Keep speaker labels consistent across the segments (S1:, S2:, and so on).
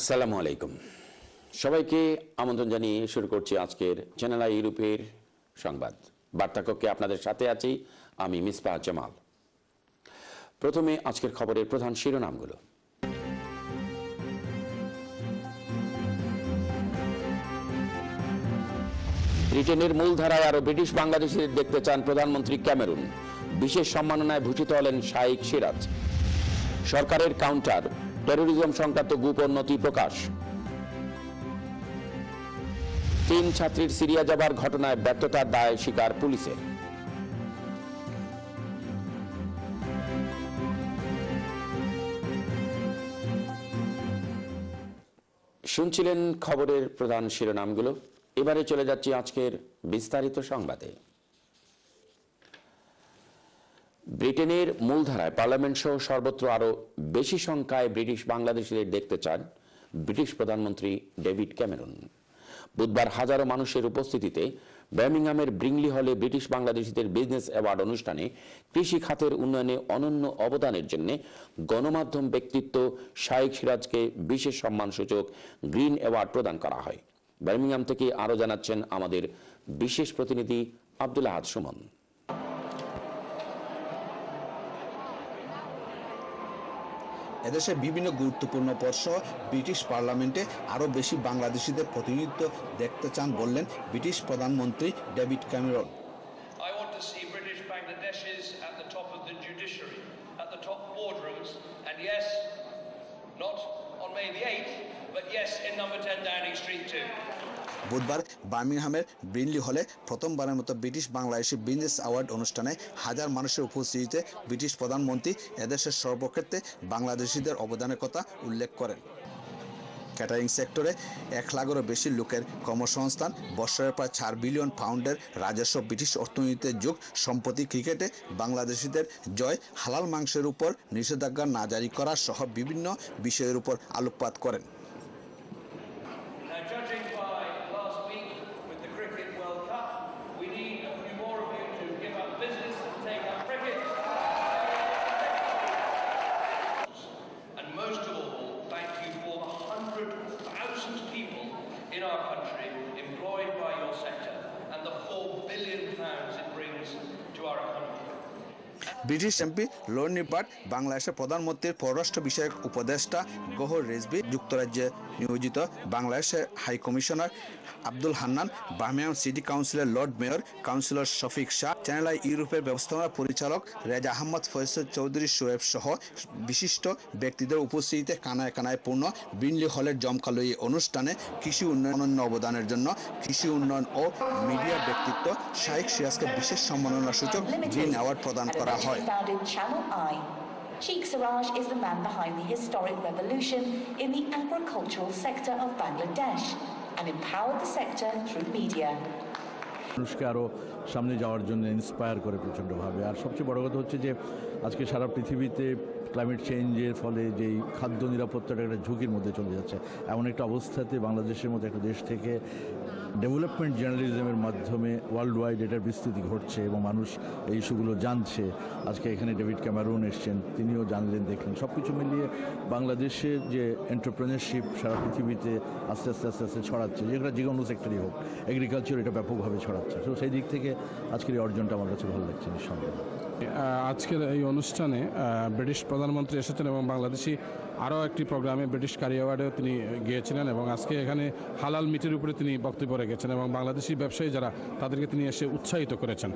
S1: আসসালামু আলাইকুম সবাইকে আমন্ত্রণ জানিয়ে শুরু করছি আজকের চ্যানেল আই ইউরোপের সংবাদ বার্তাকক্ষে আপনাদের সাথে আছি আমি মিসবাহ জামাল। প্রথমে আজকের খবরের প্রধান শিরোনামগুলো। ব্রিটেনের মূলধারায় আরো ব্রিটিশ বাংলাদেশিদের দেখতে চান প্রধানমন্ত্রী ক্যামেরুন। বিশেষ সম্মাননায় ভূষিত হলেন শাইখ সিরাজ। সরকারের কাউন্টার, টেরোরিজম সংক্রান্ত গোপন নথি প্রকাশ। 3 ছাত্রীর সিরিয়া যাবার ঘটনায় ব্যর্থতার দায় স্বীকার পুলিশের। শুনছিলেন খবরের প্রধান শিরোনামগুলো। এবারে চলে যাচ্ছি আজকের বিস্তারিত সংবাদে। ব্রিটেনের মূলধারায় পার্লামেন্ট সহ সর্বত্র আরো বেশি সংখ্যায় ব্রিটিশ বাংলাদেশিদের দেখতে চান ব্রিটিশ প্রধানমন্ত্রী ডেভিড ক্যামেরন। বুধবার হাজারো মানুষের উপস্থিতিতে বার্মিংহামের ব্রিংলি হলে ব্রিটিশ বাংলাদেশিদের বিজনেস অ্যাওয়ার্ড অনুষ্ঠানে কৃষি খাতের উন্নয়নে অনন্য অবদানের জন্য গণমাধ্যম ব্যক্তিত্ব শাইখ সিরাজকে বিশেষ সম্মানসূচক গ্রিন অ্যাওয়ার্ড প্রদান করা হয়। বার্মিংহাম থেকে আরো জানাচ্ছেন আমাদের বিশেষ প্রতিনিধি আব্দুল আহাদ সুমন।
S2: এদেশের বিভিন্ন গুরুত্বপূর্ণ পদ সহ ব্রিটিশ পার্লামেন্টে আরও বেশি বাংলাদেশিদের প্রতিনিধিত্ব দেখতে চান বললেন ব্রিটিশ প্রধানমন্ত্রী David Cameron.
S3: I want to see British Bangladeshis at the top of the judiciary, at the top boardrooms, and yes, not on May the 8th, but yes, in number 10 Downing Street too.
S2: বুধবার বার্মিংহামের ব্রিনলি হলে প্রথমবারের মতো British Bangladeshi business award অনুষ্ঠানে হাজার মানুষের উপস্থিতিতে British প্রধানমন্ত্রী এদেশের সর্বক্ষেত্রে বাংলাদেশিদের অবদানের কথা উল্লেখ করেন। ক্যাটারিং সেক্টরে 1 লাখেরও বেশি লোকের কর্মসংস্থান, বছরের প্রায় 4 বিলিয়ন পাউন্ডের রাজস্ব, ব্রিটিশ অর্থনীতিতে যোগ, সম্প্রতি ক্রিকেটে বাংলাদেশিদের জয়, হালাল মাংসের উপর নিষেধাজ্ঞা না জারি করা সহ বিভিন্ন বিষয়ের উপর আলোকপাত করেন। ব্রিটিশ এমপি লর্ড নিপাট, বাংলাদেশের প্রধানমন্ত্রীর পররাষ্ট্র বিষয়ক উপদেষ্টা গওহর রিজভী, যুক্তরাজ্যে নিয়োজিত বাংলাদেশের high commissioner Abdul Hannan, Birmingham city কাউন্সিলের lord mayor councillor Shafiq Shah, channel I ইউরোপের ব্যবস্থাপনা পরিচালক রেজা আহমদ, ফয়সল চৌধুরী, শোয়েব সহ বিশিষ্ট ব্যক্তিদের উপস্থিতিতে কানায় কানায় পূর্ণ ব্রিনলি হলের জমকালো এই অনুষ্ঠানে কৃষি উন্নয়ন অনন্য অবদানের জন্য কৃষি উন্নয়ন ও মিডিয়া ব্যক্তিত্ব শাইখ সিরাজকে বিশেষ সম্মাননা সূচক গ্রিন অ্যাওয়ার্ড প্রদান করা হয়।
S4: Sheikh Siraj is the man behind the historic revolution in the agricultural sector of Bangladesh and empowered the sector through media.
S5: মানুষকে আরও সামনে যাওয়ার জন্য ইন্সপায়ার করে প্রচণ্ডভাবে। আর সবচেয়ে বড় কথা হচ্ছে যে আজকে সারা পৃথিবীতে ক্লাইমেট চেঞ্জের ফলে যেই খাদ্য নিরাপত্তাটা একটা ঝুঁকির মধ্যে চলে যাচ্ছে, এমন একটা অবস্থাতে বাংলাদেশের মতো একটা দেশ থেকে ডেভেলপমেন্ট জার্নালিজমের মাধ্যমে ওয়ার্ল্ড ওয়াইড এটার বিস্তৃতি ঘটছে এবং মানুষ এই ইস্যুগুলো জানছে। আজকে এখানে ডেভিড ক্যামেরন এসছেন, তিনিও জানলেন, দেখলেন। সব কিছু মিলিয়ে বাংলাদেশের যে এন্টারপ্রেনারশিপ সারা পৃথিবীতে আস্তে আস্তে আস্তে আস্তে ছড়াচ্ছে, যেটা যে কোনো সেক্টরই হোক, এগ্রিকালচার এটা ব্যাপকভাবে ছড়াচ্ছে। তো সেই দিক থেকে আজকের এই অর্জনটা আমার কাছে ভালো লাগছে নিঃসন্দেহে।
S6: আজকের এই অনুষ্ঠানে ব্রিটিশ প্রধানমন্ত্রী এসেছেন এবং বাংলাদেশি আরও একটি প্রোগ্রামে ব্রিটিশ কারি অ্যাওয়ার্ডেও তিনি গিয়েছিলেন এবং আজকে এখানে হালাল মিটের উপরে তিনি বক্তব্য রেখেছেন এবং বাংলাদেশি ব্যবসায়ী যারা তাদেরকে তিনি এসে উৎসাহিত করেছেন।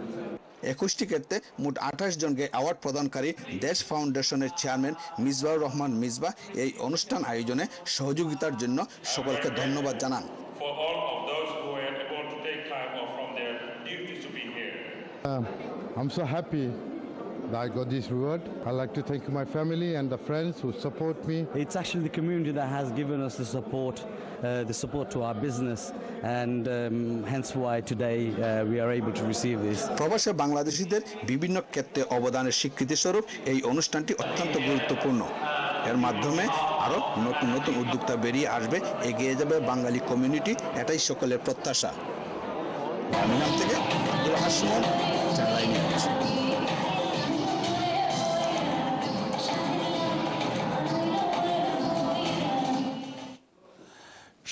S2: 21টি ক্ষেত্রে মোট 28 জনকে অ্যাওয়ার্ড প্রদানকারী দেশ ফাউন্ডেশনের চেয়ারম্যান মিসবাহুর রহমান মিসবাহ এই অনুষ্ঠান আয়োজনে সহযোগিতার জন্য সকলকে ধন্যবাদ জানান।
S7: I'm so happy that I got this reward. I'd like to thank my family and the friends who support me.
S8: It's actually the community that has given us the support to our business, and hence why today we are able to receive this.
S2: প্রবাসী বাংলাদেশিদের বিভিন্ন ক্ষেত্রে অবদানের স্বীকৃতি স্বরূপ এই অনুষ্ঠানটি অত্যন্ত গুরুত্বপূর্ণ। এর মাধ্যমে আরও নতুন নতুন উদ্যোক্তা বেরিয়ে আসবে, এগিয়ে যাবে বাঙালি কমিউনিটি, এটাই সকলের প্রত্যাশা। বার্মিংহাম থেকে আব্দুল আহাদ সুমন, চ্যানেল আই নিউজ।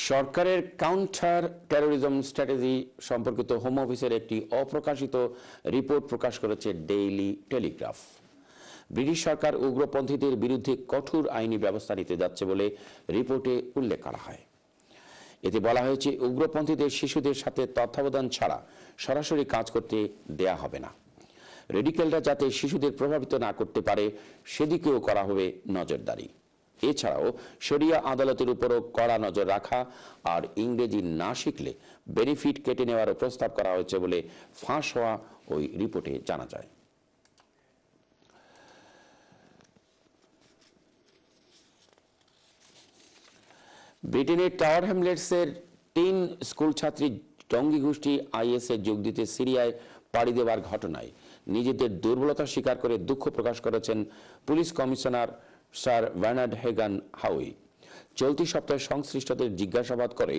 S1: সরকারের কাউন্টার টেরোরিজম স্ট্র্যাটেজি সম্পর্কিত হোম অফিসের একটি অপ্রকাশিত রিপোর্ট প্রকাশ করেছে ডেইলি টেলিগ্রাফ। ব্রিটিশ সরকার উগ্রপন্থীদের বিরুদ্ধে কঠোর আইনি ব্যবস্থা নিতে যাচ্ছে বলে রিপোর্টে উল্লেখ করা হয়। এতে বলা হয়েছে, উগ্রপন্থীদের শিশুদের সাথে তত্ত্বাবধান ছাড়া সরাসরি কাজ করতে দেয়া হবে না। রেডিক্যালরা যাতে শিশুদের প্রভাবিত না করতে পারে সেদিকেও করা হবে নজরদারি। এছাড়াও শরিয়া আদালতের উপরও কড়া নজর রাখা আর ইংরেজি না শিখলে বেনিফিট কেটে নেওয়ারও প্রস্তাব করা হয়েছে বলে ফাঁস হওয়া ওই রিপোর্টে জানা যায়। ব্রিটেনের টাওয়ার হ্যামলেটসের 3 স্কুল ছাত্রী জঙ্গি গোষ্ঠী আইএস এ যোগ দিতে সিরিয়ায় পাড়ি দেওয়ার ঘটনায় নিজেদের দুর্বলতা স্বীকার করে দুঃখ প্রকাশ করেছেন পুলিশ কমিশনার স্যার ভার্নার্ড হেগান হাউই। চলতি সপ্তাহে সংশ্লিষ্টদের জিজ্ঞাসাবাদ করে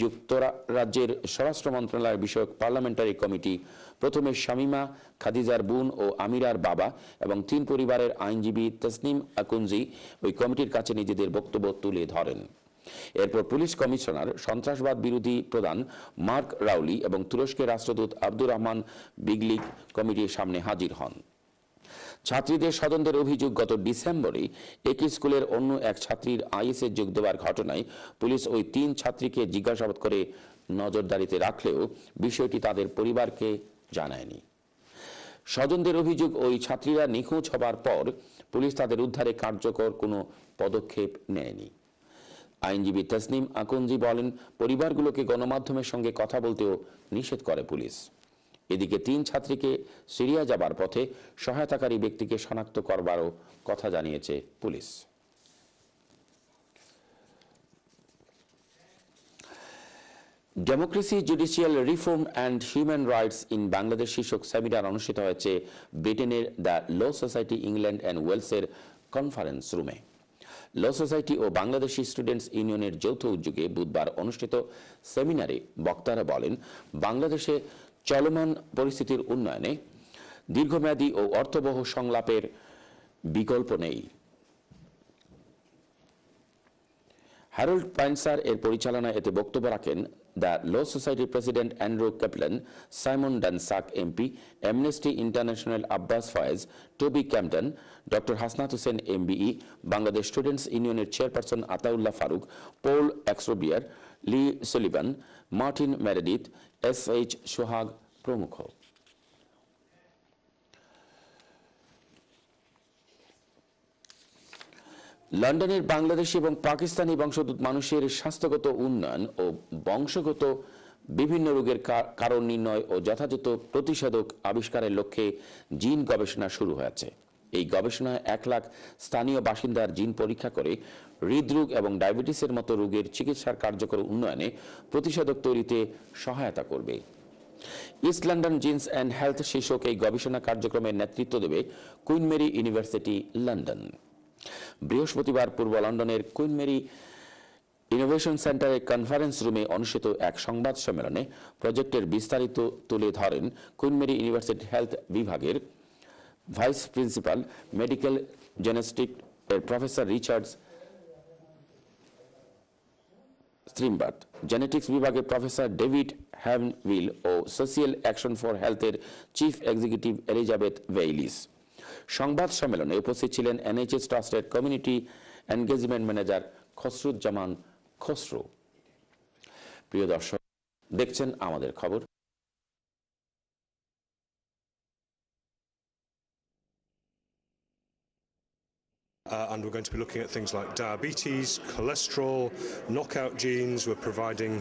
S1: যুক্তরাজ্যের স্বরাষ্ট্র মন্ত্রণালয় বিষয়ক পার্লামেন্টারি কমিটি প্রথমে শামিমা, খাদিজার বোন ও আমিরার বাবা এবং 3 পরিবারের আইনজীবী তসনিম আকুনজি ওই কমিটির কাছে নিজেদের বক্তব্য তুলে ধরেন। এরপর পুলিশ কমিশনার, সন্ত্রাসবাদ বিরোধী প্রধান মার্ক রাউলি এবং তুরস্কের রাষ্ট্রদূত আব্দুর রহমান বিগলিক কমিটির সামনে হাজির হন। ছাত্রীদের স্বজনদের অভিযোগ, গত ডিসেম্বরে একই স্কুলের অন্য এক ছাত্রীর আইএসএ যোগ দেওয়ার ঘটনায় পুলিশ ওই 3 ছাত্রীকে জিজ্ঞাসাবাদ করে নজরদারিতে রাখলেও বিষয়টি তাদের পরিবারকে জানায়নি। স্বজনদের অভিযোগ, ওই ছাত্রীরা নিখোঁজ হবার পর পুলিশ তাদের উদ্ধারে কার্যকর কোনো পদক্ষেপ নেয়নি। আইনজীবী তসনিম আকুনজি বলেন, পরিবারগুলোকে গণমাধ্যমের সঙ্গে কথা বলতেও নিষেধ করে পুলিশ। এদিকে 3 ছাত্রীকে সিরিয়া যাবার পথে সহায়তাকারী ব্যক্তিকে শনাক্ত করবারও কথা জানিয়েছে পুলিশ। Democracy, judicial reform and human rights in Bangladesh শীর্ষক সেমিনার অনুষ্ঠিত হয়েছে ব্রিটেনের the law society England and ওয়েলসের কনফারেন্স রুমে। ল সোসাইটি ও বাংলাদেশি স্টুডেন্টস ইউনিয়নের যৌথ উদ্যোগে বুধবার অনুষ্ঠিত সেমিনারে বক্তারা বলেন, বাংলাদেশে চলমান পরিস্থিতির উন্নয়নে দীর্ঘমেয়াদী ও অর্থবহ সংলাপের বিকল্প নেই। হ্যারল্ড পাইনসার এর পরিচালনায় এতে বক্তব্য রাখেন দ্য ল সোসাইটির president Andrew Caplen, Simon Danczuk MP, Amnesty International Abbas Faiz, Toby Campton, doctor Hasnat Hossain MBE, Bangladesh students ইউনিয়নের চেয়ারপারসন আতাউল্লাহ ফারুক, পল এক্সরোবিয়ার, Lee Sullivan, Martin Meredith, S H. Sohag প্রমুখ। লন্ডনের বাংলাদেশি এবং পাকিস্তানি বংশোদ্ভূত মানুষের স্বাস্থ্যগত উন্নয়ন ও বংশগত বিভিন্ন রোগের কারণ নির্ণয় ও যথাযথ প্রতিষেধক আবিষ্কারের লক্ষ্যে জিন গবেষণা শুরু হয়েছে। এই গবেষণায় 1 লাখ স্থানীয় বাসিন্দার জিন পরীক্ষা করে হৃদরোগ এবং ডায়াবেটিসের মতো রোগের চিকিৎসার কার্যকর উন্নয়নে প্রতিষেধক তৈরিতে সহায়তা করবে। East London genes and health শীর্ষক এই গবেষণা কার্যক্রমের নেতৃত্ব দেবে কুইন মেরি ইউনিভার্সিটি লন্ডন। বৃহস্পতিবার পূর্ব লন্ডনের কুইন মেরি ইনোভেশন সেন্টারের কনফারেন্স রুমে অনুষ্ঠিত এক সংবাদ সম্মেলনে প্রজেক্টের বিস্তারিত তুলে ধরেন কুইন মেরি ইউনিভার্সিটি হেলথ বিভাগের ভাইস প্রিন্সিপাল মেডিকেল জেনেটিক এর প্রফেসর রিচার্ডস স্ট্রিমবার্ট, জেনেটিক্স বিভাগের প্রফেসর ডেভিড হ্যাভনভিল ও সোশিয়াল অ্যাকশন ফর হেলথের চিফ এক্সিকিউটিভ এলিজাবেথ ভেইলিস। সংবাদ সম্মেলনে উপস্থিত ছিলেন এনএইচএস ট্রাস্টের community engagement manager Khasruzzaman Khasru. প্রিয় দর্শক, দেখছেন আমাদের খবর।
S9: And we're going to be looking at things like diabetes, cholesterol, knockout genes. We're providing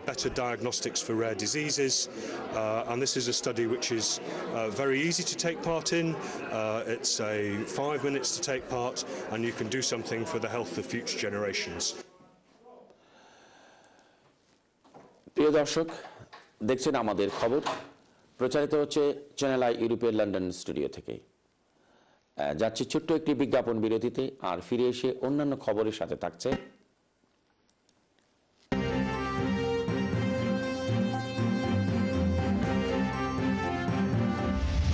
S9: better diagnostics for rare diseases. And this is a study which is very easy to take part in. It's 5 minutes to take part, and you can do something for the health of future generations.
S1: প্রিয় দর্শক, দেখছেন আমাদের খবর, প্রচারিত হচ্ছে channel I ইউরোপের London studio থেকে। যাচ্ছি ছোট্ট একটি বিজ্ঞাপন বিরতিতে, আর ফিরে এসে অন্যান্য খবরের সাথে থাকছে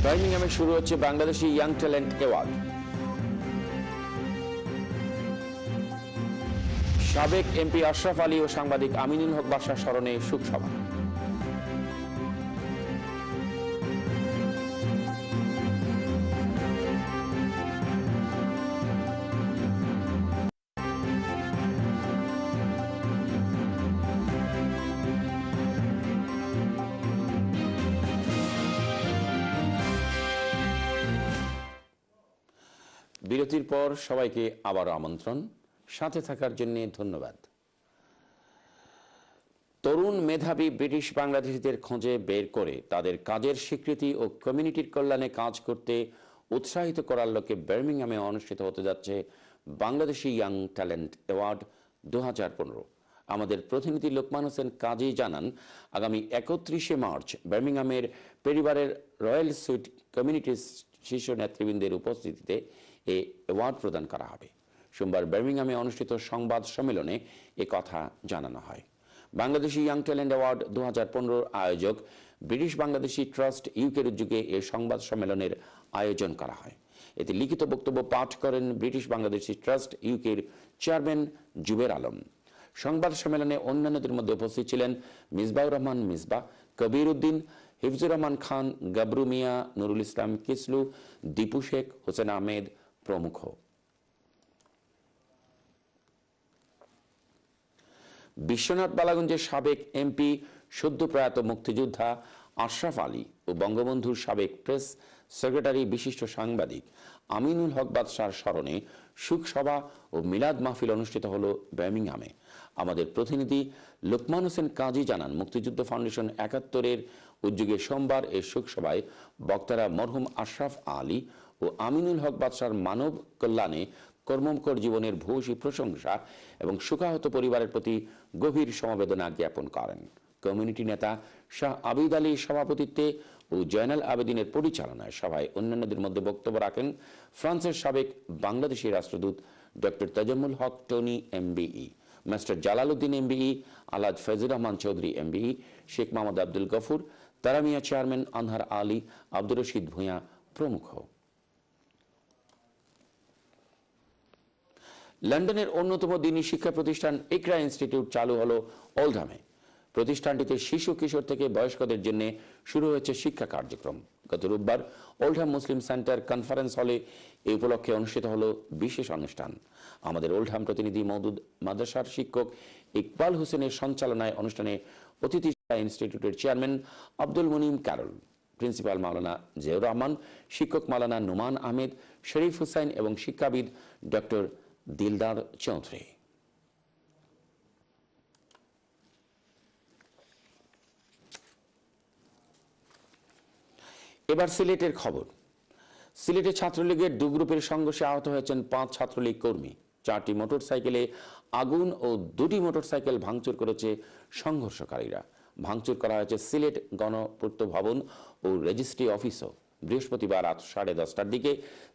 S1: বার্মিংহামে শুরু হচ্ছে বাংলাদেশি ইয়াং ট্যালেন্ট অ্যাওয়ার্ড। সাবেক এমপি আশরাফ আলী ও সাংবাদিক আমিনুল হক বাদশার স্মরণে শোকসভা। বিরতির পর সবাইকে আবারও আমন্ত্রণ, সাথে থাকার জন্য ধন্যবাদ। তরুণ মেধাবী ব্রিটিশ বাংলাদেশিদের খোঁজে বের করে তাদের কাজের স্বীকৃতি ও কমিউনিটির কল্যাণে কাজ করতে উৎসাহিত করার লক্ষ্যে বার্মিংহামে অনুষ্ঠিত হতে যাচ্ছে বাংলাদেশি ইয়াং ট্যালেন্ট অ্যাওয়ার্ড 2015। আমাদের প্রতিনিধি লোকমান হোসেন কাজী জানান, আগামী 31শে মার্চ বার্মিংহামের পরিবারের রয়্যাল সুইট কমিউনিটির শীর্ষ নেতৃবৃন্দের উপস্থিতিতে এই অ্যাওয়ার্ড প্রদান করা হবে। সোমবার বার্মিংহামে অনুষ্ঠিত সংবাদ সম্মেলনে এ কথা জানানো হয়। বাংলাদেশি ইয়াং ট্যালেন্ট অ্যাওয়ার্ড 2015 আয়োজক ব্রিটিশ বাংলাদেশি ট্রাস্ট ইউকের উদ্যোগে এই সংবাদ সম্মেলনের আয়োজন করা হয়। এতে লিখিত বক্তব্য পাঠ করেন ব্রিটিশ বাংলাদেশি ট্রাস্ট ইউকের চেয়ারম্যান জুবের আলম। সংবাদ সম্মেলনে অন্যান্যদের মধ্যে উপস্থিত ছিলেন মিসবাউর রহমান মিসবাহ, কবির উদ্দিন, হিফজুর রহমান খান, গাবরু মিয়া, নুরুল ইসলাম কিসলু, দীপু শেখ, হোসেন আহমেদ প্রমুখ। বিশ্বনাথ বালাগঞ্জের সাবেক এমপি সদ্য প্রয়াত মুক্তিযোদ্ধা আশরাফ আলী ও বঙ্গবন্ধুর সাবেক প্রেস সেক্রেটারি বিশিষ্ট সাংবাদিক আমিনুল হক বাদশার স্মরণে শোকসভা ও মিলাদ মাহফিল অনুষ্ঠিত হল বার্মিংহামে। আমাদের প্রতিনিধি লোকমান হোসেন কাজী জানান, মুক্তিযুদ্ধ ফাউন্ডেশন 71-এর উদ্যোগে সোমবার এই শোকসভায় বক্তারা মরহুম আশরাফ আলী ও আমিনুল হক বাদশার মানব কল্যাণে কর্মকর জীবনের ভূয়সী প্রশংসা এবং শোকাহত পরিবারের প্রতি গভীর সমবেদনা জ্ঞাপন করেন। কমিউনিটি নেতা শাহ আবিদ আলীর সভাপতিত্বে ও জয়নাল আবেদিনের পরিচালনায় সভায় অন্যান্যদের মধ্যে বক্তব্য রাখেন ফ্রান্সের সাবেক বাংলাদেশি রাষ্ট্রদূত doctor Tazammul Haque Tony MBE, master Jalaluddin MBE, Alhaj Fazlur Rahman Chowdhury MBE, Sheikh Mohammad Abdul Gafur, Taramia chairman Anhar Ali, Abdur Rashid Bhuiyan প্রমুখ। লন্ডনের অন্যতম দিনী শিক্ষা প্রতিষ্ঠান ইকরা ইনস্টিটিউট চালু হলো ওল্ডহামে। প্রতিষ্ঠানটিতে শিশু কিশোর থেকে বয়স্কদের জন্য শুরু হয়েছে শিক্ষা কার্যক্রম। গত রোববার ওল্ডহাম মুসলিম সেন্টার কনফারেন্স হলে এই উপলক্ষে অনুষ্ঠিত হলো বিশেষ অনুষ্ঠান। আমাদের ওল্ডহাম প্রতিনিধি মওদুদ মাদ্রাসার শিক্ষক ইকবাল হোসেনের সঞ্চালনায় অনুষ্ঠানে অতিথি ইনস্টিটিউটের chairman Abdul Munim Carroll, principal Maulana Ziaur Rahman, শিক্ষক মাওলানা নুমান আহমেদ, শরীফ হুসাইন এবং শিক্ষাবিদ ডক্টর দিলদার চৌধুরী। এবার সিলেটের খবর। সিলেটে ছাত্রলীগের 2 গ্রুপের সংঘর্ষে আহত হয়েছেন 5 ছাত্রলীগ কর্মী। 4টি মোটরসাইকেলে আগুন ও 2টি মোটরসাইকেল ভাঙচুর করেছে সংঘর্ষকারীরা। ভাঙচুর করা হয়েছে সিলেট গণপূর্ত ভবন ও রেজিস্ট্রি অফিসও। বৃহস্পতিবার রাত 10:30টার দিকে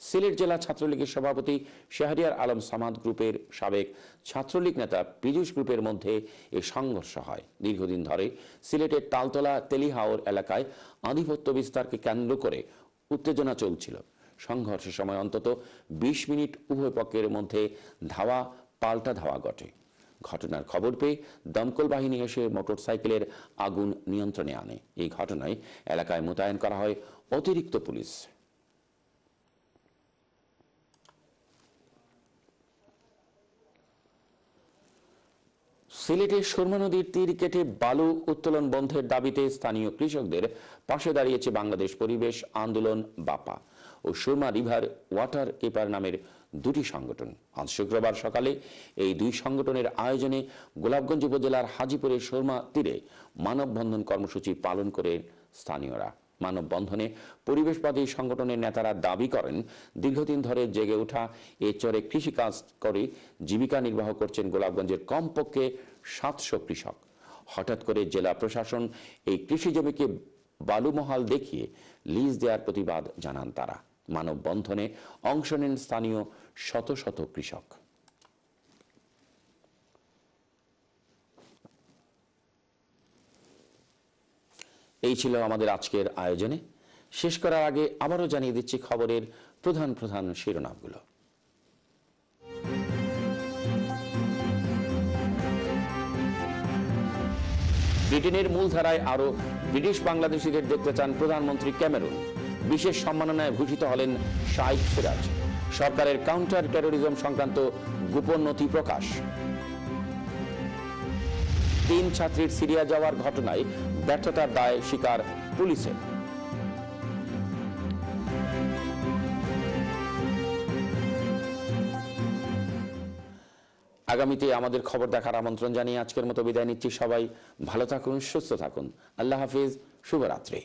S1: সিলেট জেলা ছাত্রলীগের সভাপতি শাহরিয়ার আলম সামাদ গ্রুপের সাবেক ছাত্রলীগ নেতা পীযূষ গ্রুপের মধ্যে এই সংঘর্ষ হয়। দীর্ঘদিন ধরে সিলেটের তালতলা তেলিহাওর এলাকায় আধিপত্য বিস্তারকে কেন্দ্র করে উত্তেজনা চলছিল। সংঘর্ষের সময় অন্তত 20 মিনিট উভয় পক্ষের মধ্যে পাল্টা ধাওয়া ঘটে। ঘটনার খবর পেয়ে দমকল বাহিনী এসে মোটরসাইকেলের আগুন নিয়ন্ত্রণে আনে। এই ঘটনায় এলাকায় মোতায়েন করা হয় অতিরিক্ত পুলিশ। সিলেটে সুরমা নদীর তীর কেটে বালু উত্তোলন বন্ধের দাবিতে স্থানীয় কৃষকদের পাশে দাঁড়িয়েছে বাংলাদেশ পরিবেশ আন্দোলন বাপা ও সুরমা রিভার ওয়াটার কিপার নামের 2টি সংগঠন। আজ শুক্রবার সকালে এই 2 সংগঠনের আয়োজনে গোলাপগঞ্জ উপজেলার হাজিপুরের সুরমা তীরে মানববন্ধন কর্মসূচি পালন করে স্থানীয়রা। মানববন্ধনে পরিবেশবাদী সংগঠনের নেতারা দাবি করেন, দীর্ঘদিন ধরে জেগে ওঠা এ চরে কৃষিকাজ করে জীবিকা নির্বাহ করছেন গোলাপগঞ্জের কমপক্ষে 700 কৃষক। হঠাৎ করে জেলা প্রশাসন এই কৃষি জমিকে বালুমহাল দেখিয়ে লিজ দেওয়ার প্রতিবাদ জানান তারা। মানববন্ধনে অংশ নেন স্থানীয় শত শত কৃষক। এই ছিল আমাদের আজকের আয়োজনে। শেষ করার আগে আবারও জানিয়ে দিচ্ছি খবরের প্রধান প্রধান শিরোনামগুলো। ব্রিটেনের মূলধারায় আরো ব্রিটিশ বাংলাদেশিদের দেখতে চান প্রধানমন্ত্রী ক্যামেরুন। বিশেষ সম্মাননায় ভূষিত হলেন শাইখ সিরাজ। সরকারের কাউন্টার টেরোরিজম সংক্রান্ত গোপন নথি প্রকাশ। 3 ছাত্রীর সিরিয়া যাওয়ার ঘটনায় ব্যর্থতার দায় স্বীকার পুলিশের। আগামীতে আমাদের খবর দেখার আমন্ত্রণ জানিয়ে আজকের মতো বিদায় নিচ্ছি। সবাই ভালো থাকুন, সুস্থ থাকুন। আল্লাহ হাফিজ, শুভরাত্রি।